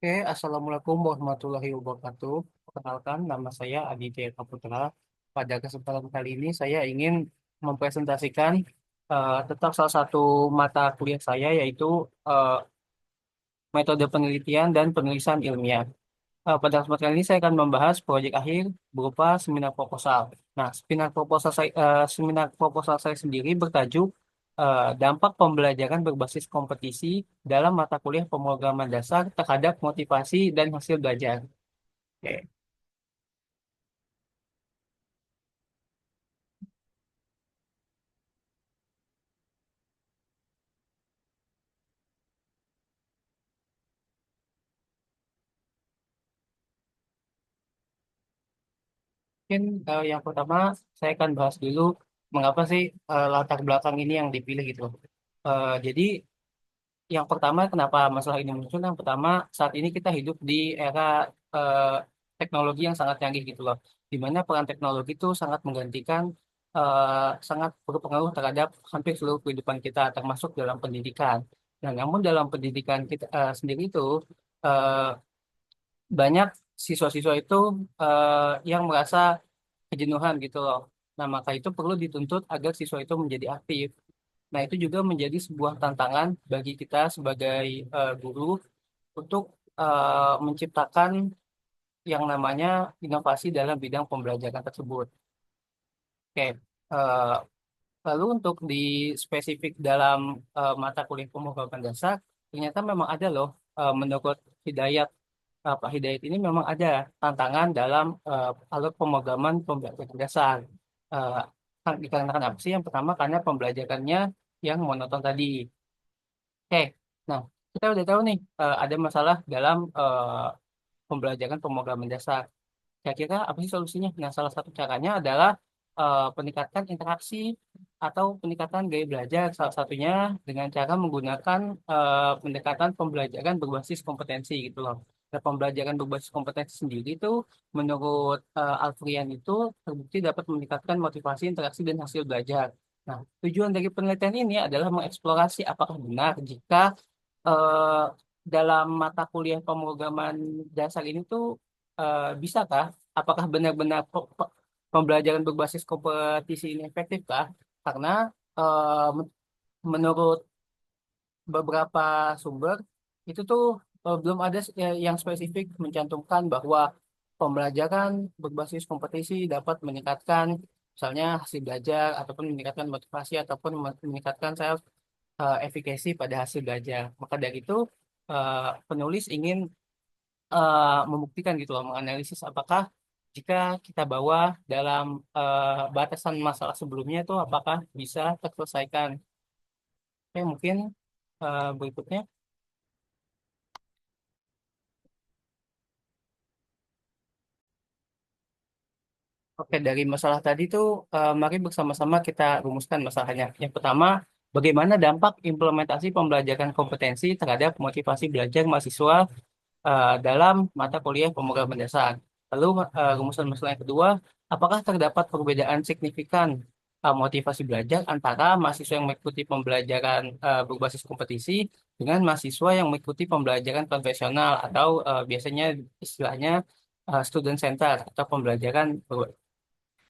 Oke, Assalamualaikum warahmatullahi wabarakatuh. Perkenalkan, nama saya Aditya Kaputra. Pada kesempatan kali ini saya ingin mempresentasikan tentang salah satu mata kuliah saya, yaitu eh, metode penelitian dan penulisan ilmiah. Pada kesempatan kali ini saya akan membahas proyek akhir berupa seminar proposal. Nah, seminar proposal saya sendiri bertajuk dampak pembelajaran berbasis kompetisi dalam mata kuliah pemrograman dasar terhadap motivasi dan hasil belajar. Oke, mungkin yang pertama saya akan bahas dulu mengapa sih latar belakang ini yang dipilih gitu. Jadi yang pertama, kenapa masalah ini muncul? Yang pertama, saat ini kita hidup di era eh, teknologi yang sangat canggih gitu loh, di mana peran teknologi itu sangat menggantikan, sangat berpengaruh terhadap hampir seluruh kehidupan kita, termasuk dalam pendidikan. Nah, namun dalam pendidikan kita sendiri itu eh, banyak siswa-siswa itu yang merasa kejenuhan gitu loh. Nah, maka itu perlu dituntut agar siswa itu menjadi aktif. Nah, itu juga menjadi sebuah tantangan bagi kita sebagai guru untuk menciptakan yang namanya inovasi dalam bidang pembelajaran tersebut. Oke, eh, lalu untuk di spesifik dalam mata kuliah pemrograman dasar, ternyata memang ada loh, menurut Hidayat, Pak Hidayat ini memang ada tantangan dalam alur pemrograman pembelajaran dasar. Eh, Dikarenakan apa sih? Yang pertama karena pembelajarannya yang monoton tadi. Oke, nah kita udah tahu nih ada masalah dalam pembelajaran pemrograman dasar. Kira-kira apa sih solusinya? Nah, salah satu caranya adalah peningkatan interaksi atau peningkatan gaya belajar. Salah satunya dengan cara menggunakan pendekatan pembelajaran berbasis kompetensi gitu loh. Nah, pembelajaran berbasis kompetensi sendiri itu menurut Alfrian itu terbukti dapat meningkatkan motivasi, interaksi, dan hasil belajar. Nah, tujuan dari penelitian ini adalah mengeksplorasi apakah benar jika eh, dalam mata kuliah pemrograman dasar ini tuh bisakah? Apakah benar-benar pembelajaran berbasis kompetisi ini efektif kah? Karena menurut beberapa sumber itu tuh belum ada yang spesifik mencantumkan bahwa pembelajaran berbasis kompetisi dapat meningkatkan misalnya hasil belajar ataupun meningkatkan motivasi ataupun meningkatkan self efikasi pada hasil belajar. Maka dari itu penulis ingin membuktikan gitu loh, menganalisis apakah jika kita bawa dalam batasan masalah sebelumnya itu apakah bisa terselesaikan. Oke, mungkin berikutnya. Oke, dari masalah tadi tuh mari bersama-sama kita rumuskan masalahnya. Yang pertama, bagaimana dampak implementasi pembelajaran kompetensi terhadap motivasi belajar mahasiswa dalam mata kuliah pemrograman dasar. Lalu rumusan masalah yang kedua, apakah terdapat perbedaan signifikan motivasi belajar antara mahasiswa yang mengikuti pembelajaran berbasis kompetisi dengan mahasiswa yang mengikuti pembelajaran konvensional atau biasanya istilahnya student center atau pembelajaran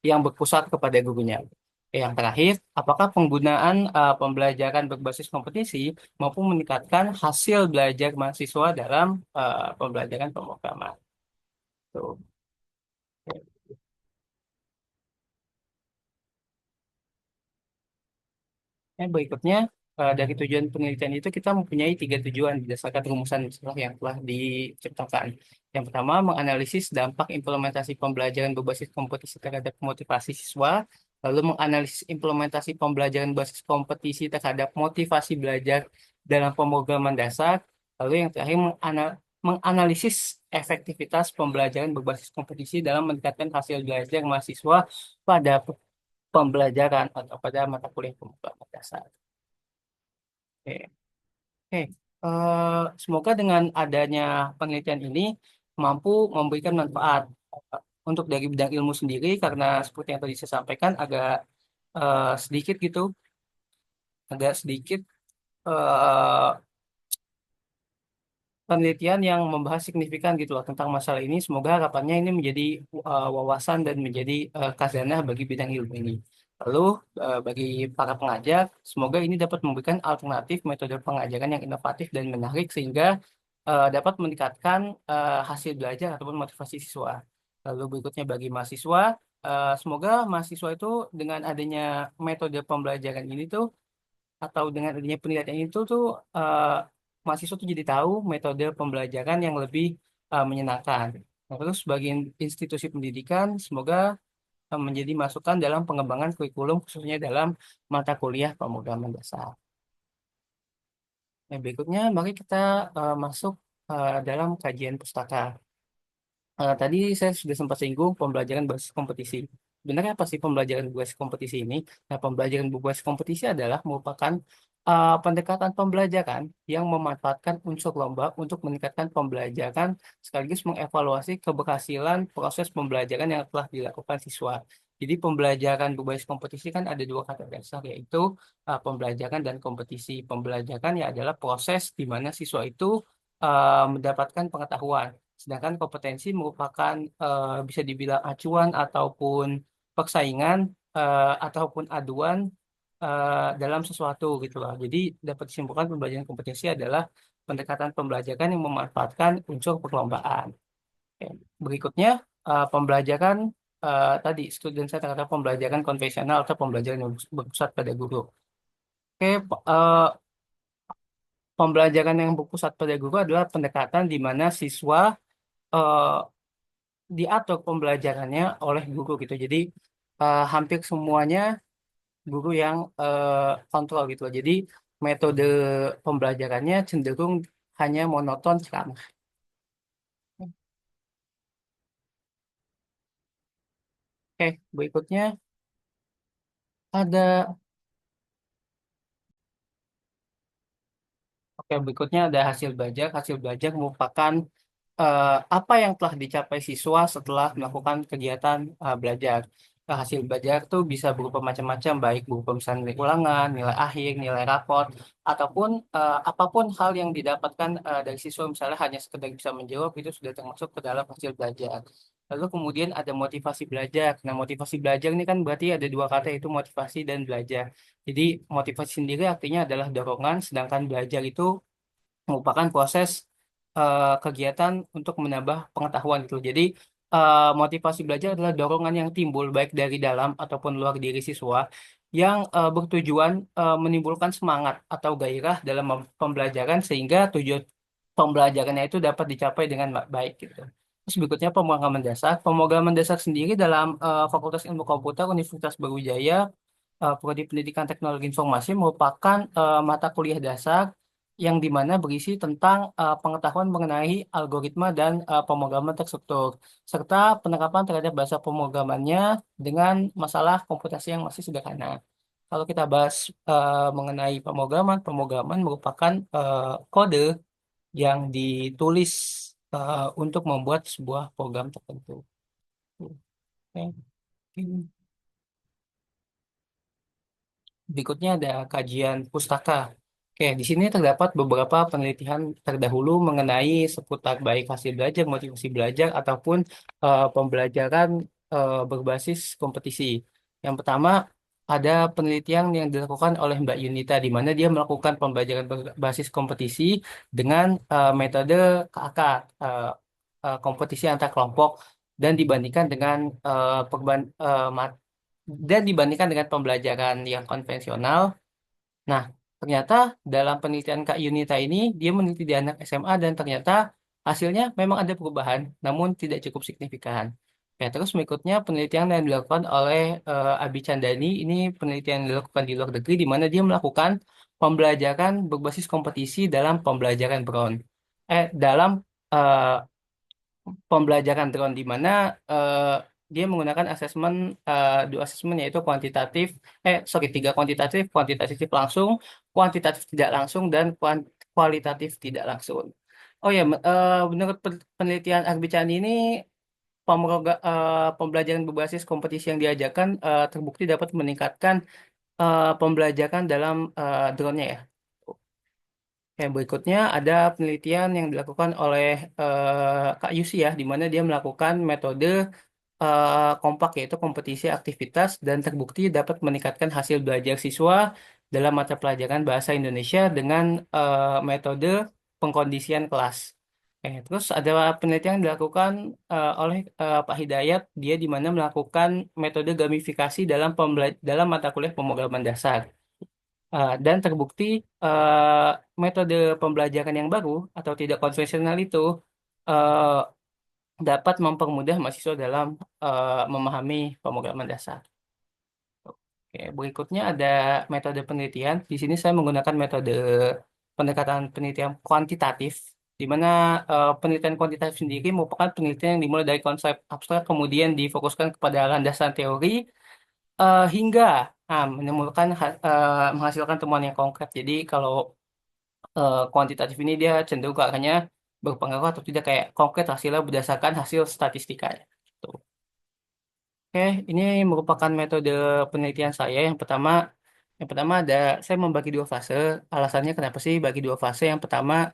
yang berpusat kepada gurunya. Yang terakhir, apakah penggunaan pembelajaran berbasis kompetisi mampu meningkatkan hasil belajar mahasiswa dalam pembelajaran pemrograman? Tuh. Berikutnya, dari tujuan penelitian itu kita mempunyai tiga tujuan berdasarkan rumusan masalah yang telah diciptakan. Yang pertama, menganalisis dampak implementasi pembelajaran berbasis kompetisi terhadap motivasi siswa, lalu menganalisis implementasi pembelajaran berbasis kompetisi terhadap motivasi belajar dalam pemrograman dasar, lalu yang terakhir menganalisis efektivitas pembelajaran berbasis kompetisi dalam meningkatkan hasil belajar mahasiswa pada pembelajaran atau pada mata kuliah pemrograman dasar. Oke, oke. Semoga dengan adanya penelitian ini mampu memberikan manfaat untuk dari bidang ilmu sendiri karena seperti yang tadi saya sampaikan agak sedikit gitu, agak sedikit eh, penelitian yang membahas signifikan gitu loh tentang masalah ini. Semoga harapannya ini menjadi wawasan dan menjadi khazanah bagi bidang ilmu ini. Lalu bagi para pengajak, semoga ini dapat memberikan alternatif metode pengajaran yang inovatif dan menarik sehingga dapat meningkatkan hasil belajar ataupun motivasi siswa. Lalu berikutnya bagi mahasiswa, semoga mahasiswa itu dengan adanya metode pembelajaran ini tuh atau dengan adanya penelitian itu tuh mahasiswa tuh jadi tahu metode pembelajaran yang lebih menyenangkan. Nah, terus bagi institusi pendidikan, semoga menjadi masukan dalam pengembangan kurikulum khususnya dalam mata kuliah pemrograman dasar. Nah, berikutnya mari kita masuk dalam kajian pustaka. Tadi saya sudah sempat singgung pembelajaran berbasis kompetisi. Sebenarnya apa sih pembelajaran berbasis kompetisi ini? Nah, pembelajaran berbasis kompetisi adalah merupakan pendekatan pembelajaran yang memanfaatkan unsur lomba untuk meningkatkan pembelajaran sekaligus mengevaluasi keberhasilan proses pembelajaran yang telah dilakukan siswa. Jadi pembelajaran berbasis kompetisi kan ada dua kata dasar yaitu pembelajaran dan kompetisi. Pembelajaran ya adalah proses di mana siswa itu mendapatkan pengetahuan. Sedangkan kompetensi merupakan bisa dibilang acuan ataupun persaingan ataupun aduan dalam sesuatu gitu loh. Jadi dapat disimpulkan pembelajaran kompetensi adalah pendekatan pembelajaran yang memanfaatkan unsur perlombaan. Oke. Berikutnya pembelajaran tadi student saya kata pembelajaran konvensional atau pembelajaran yang berpusat pada guru. Oke, pembelajaran yang berpusat pada guru adalah pendekatan di mana siswa eh, diatur pembelajarannya oleh guru gitu. Jadi hampir semuanya guru yang kontrol gitu. Jadi metode pembelajarannya cenderung hanya monoton ceramah. Oke, berikutnya ada berikutnya ada hasil belajar. Hasil belajar merupakan apa yang telah dicapai siswa setelah melakukan kegiatan belajar. Hasil belajar itu bisa berupa macam-macam, baik berupa misalnya nilai ulangan, nilai akhir, nilai raport, ataupun apapun hal yang didapatkan dari siswa, misalnya hanya sekedar bisa menjawab, itu sudah termasuk ke dalam hasil belajar. Lalu kemudian ada motivasi belajar. Nah, motivasi belajar ini kan berarti ada dua kata, yaitu motivasi dan belajar. Jadi, motivasi sendiri artinya adalah dorongan, sedangkan belajar itu merupakan proses kegiatan untuk menambah pengetahuan gitu. Jadi motivasi belajar adalah dorongan yang timbul baik dari dalam ataupun luar diri siswa yang bertujuan menimbulkan semangat atau gairah dalam pembelajaran sehingga tujuan pembelajarannya itu dapat dicapai dengan baik gitu. Terus berikutnya pemrograman dasar. Pemrograman dasar sendiri dalam Fakultas Ilmu Komputer Universitas Brawijaya Prodi Pendidikan Teknologi Informasi merupakan mata kuliah dasar yang dimana berisi tentang pengetahuan mengenai algoritma dan pemrograman terstruktur, serta penerapan terhadap bahasa pemrogramannya dengan masalah komputasi yang masih sederhana. Kalau kita bahas mengenai pemrograman, pemrograman merupakan kode yang ditulis untuk membuat sebuah program tertentu. Oke. Berikutnya ada kajian pustaka. Oke, di sini terdapat beberapa penelitian terdahulu mengenai seputar baik hasil belajar, motivasi belajar, ataupun pembelajaran berbasis kompetisi. Yang pertama, ada penelitian yang dilakukan oleh Mbak Yunita, di mana dia melakukan pembelajaran berbasis kompetisi dengan metode KAK, kompetisi antar kelompok, dan dibandingkan dengan dan dibandingkan dengan pembelajaran yang konvensional. Nah, ternyata dalam penelitian Kak Yunita ini, dia meneliti di anak SMA dan ternyata hasilnya memang ada perubahan, namun tidak cukup signifikan. Ya, terus berikutnya penelitian yang dilakukan oleh Abi Chandani, ini penelitian yang dilakukan di luar negeri, di mana dia melakukan pembelajaran berbasis kompetisi dalam pembelajaran drone. Dalam eh, pembelajaran drone di mana eh, dia menggunakan asesmen dua asesmen yaitu tiga kuantitatif, kuantitatif langsung, kuantitatif tidak langsung dan kualitatif tidak langsung. Oh ya, menurut penelitian Arbicani ini pembelajaran berbasis kompetisi yang diajarkan terbukti dapat meningkatkan pembelajaran dalam drone-nya ya. Yang berikutnya ada penelitian yang dilakukan oleh Kak Yusi ya, di mana dia melakukan metode kompak yaitu kompetisi aktivitas dan terbukti dapat meningkatkan hasil belajar siswa dalam mata pelajaran bahasa Indonesia dengan metode pengkondisian kelas. Terus ada penelitian yang dilakukan oleh Pak Hidayat, dia di mana melakukan metode gamifikasi dalam mata kuliah pemrograman dasar. Dan terbukti metode pembelajaran yang baru atau tidak konvensional itu eh, dapat mempermudah mahasiswa dalam memahami pemrograman dasar. Oke, berikutnya ada metode penelitian. Di sini saya menggunakan metode pendekatan penelitian kuantitatif, di mana penelitian kuantitatif sendiri merupakan penelitian yang dimulai dari konsep abstrak, kemudian difokuskan kepada landasan teori hingga menghasilkan temuan yang konkret. Jadi kalau kuantitatif ini dia cenderung ke arahnya berpengaruh atau tidak kayak konkret hasilnya berdasarkan hasil statistika. Tuh. Oke, ini merupakan metode penelitian saya. Yang pertama ada saya membagi dua fase. Alasannya kenapa sih bagi dua fase? Yang pertama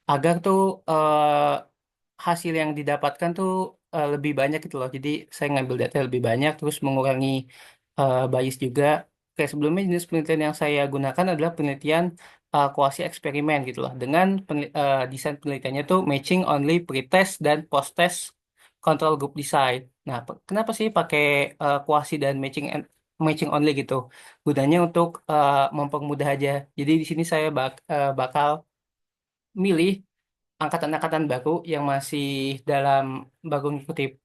agar tuh hasil yang didapatkan tuh lebih banyak gitu loh. Jadi saya ngambil data lebih banyak, terus mengurangi bias juga. Kayak sebelumnya jenis penelitian yang saya gunakan adalah penelitian kuasi eksperimen gitu loh. Dengan desain penelitiannya tuh matching only pretest dan post-test control group design. Nah, kenapa sih pakai kuasi dan matching only gitu? Gunanya untuk mempermudah aja. Jadi di sini saya bakal milih angkatan-angkatan baru yang masih dalam baru mengikuti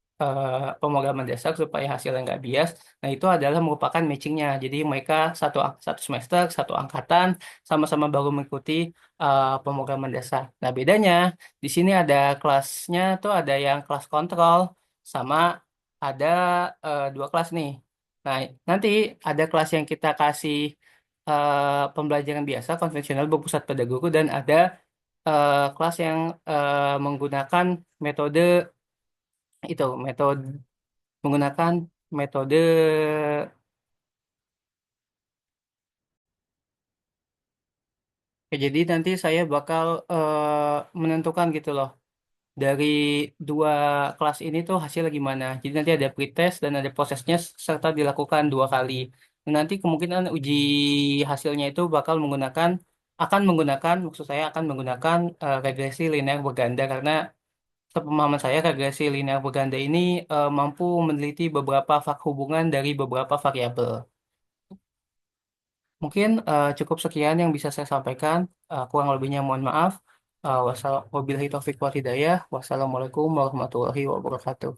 pemrograman dasar supaya hasilnya nggak bias. Nah, itu adalah merupakan matchingnya. Jadi mereka satu semester, satu angkatan, sama-sama baru mengikuti pemrograman dasar. Nah, bedanya di sini ada kelasnya tuh ada yang kelas kontrol sama ada dua kelas nih. Nah, nanti ada kelas yang kita kasih pembelajaran biasa konvensional berpusat pada guru dan ada kelas yang menggunakan metode itu menggunakan metode jadi nanti saya bakal menentukan gitu loh dari dua kelas ini tuh hasilnya gimana. Jadi nanti ada pretest dan ada prosesnya serta dilakukan dua kali. Dan nanti kemungkinan uji hasilnya itu akan menggunakan maksud saya akan menggunakan regresi linear berganda karena sepemahaman saya, regresi linear berganda ini mampu meneliti beberapa fak hubungan dari beberapa variabel. Mungkin cukup sekian yang bisa saya sampaikan. Kurang lebihnya mohon maaf. Wabillahi taufiq wal hidayah. Wassalamualaikum warahmatullahi wabarakatuh.